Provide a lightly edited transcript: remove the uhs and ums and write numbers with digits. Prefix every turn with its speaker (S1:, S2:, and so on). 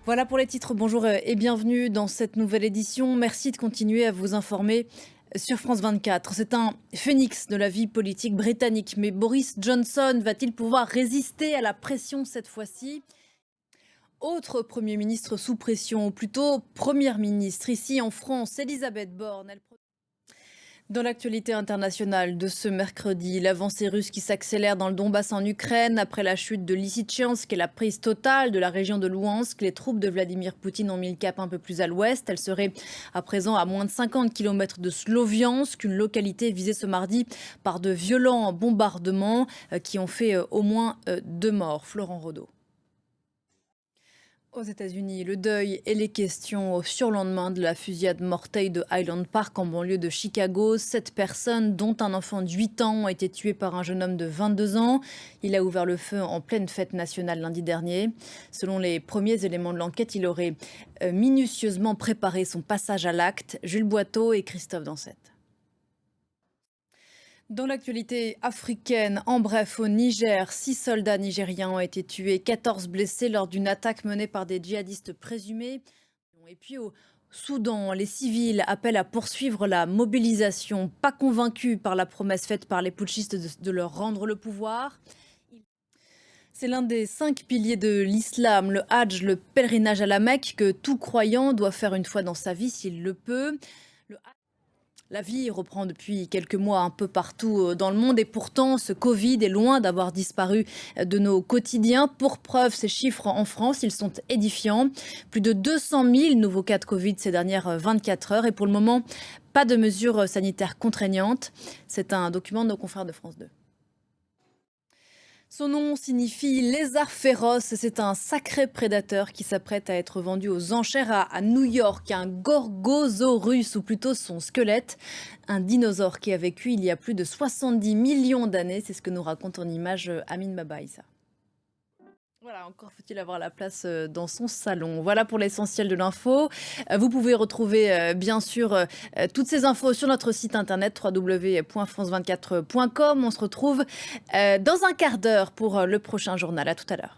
S1: Voilà pour les titres, bonjour et bienvenue dans cette nouvelle édition. Merci de continuer à vous informer sur France 24. C'est un phénix de la vie politique britannique, mais Boris Johnson va-t-il pouvoir résister à la pression cette fois-ci ? Autre Premier ministre sous pression, ou plutôt Première ministre, ici en France, Elisabeth Borne. Dans l'actualité internationale de ce mercredi, l'avancée russe qui s'accélère dans le Donbass en Ukraine après la chute de Lysychansk et la prise totale de la région de Louhansk. Les troupes de Vladimir Poutine ont mis le cap un peu plus à l'ouest. Elles seraient à présent à moins de 50 km de Sloviansk, une localité visée ce mardi par de violents bombardements qui ont fait au moins 2 morts. Florent Rodeau. Aux États-Unis, le deuil et les questions au surlendemain de la fusillade mortelle de Highland Park en banlieue de Chicago. 7 personnes, dont un enfant de 8 ans, ont été tuées par un jeune homme de 22 ans. Il a ouvert le feu en pleine fête nationale lundi dernier. Selon les premiers éléments de l'enquête, il aurait minutieusement préparé son passage à l'acte. Jules Boiteau et Christophe Dansette. Dans l'actualité africaine, en bref, au Niger, 6 soldats nigériens ont été tués, 14 blessés lors d'une attaque menée par des djihadistes présumés. Et puis au Soudan, les civils appellent à poursuivre la mobilisation, pas convaincus par la promesse faite par les putschistes de leur rendre le pouvoir. C'est l'un des 5 piliers de l'islam, le Hajj, le pèlerinage à la Mecque, que tout croyant doit faire une fois dans sa vie s'il le peut. La vie reprend depuis quelques mois un peu partout dans le monde et pourtant ce Covid est loin d'avoir disparu de nos quotidiens. Pour preuve, ces chiffres en France, ils sont édifiants. Plus de 200 000 nouveaux cas de Covid ces dernières 24 heures et pour le moment, pas de mesures sanitaires contraignantes. C'est un document de nos confrères de France 2. Son nom signifie lézard féroce. C'est un sacré prédateur qui s'apprête à être vendu aux enchères à New York. Un Gorgosaurus, ou plutôt son squelette. Un dinosaure qui a vécu il y a plus de 70 millions d'années. C'est ce que nous raconte en image Amine Babaïssa. Voilà, encore faut-il avoir la place dans son salon. Voilà pour l'essentiel de l'info. Vous pouvez retrouver bien sûr toutes ces infos sur notre site internet www.france24.com. On se retrouve dans un quart d'heure pour le prochain journal. À tout à l'heure.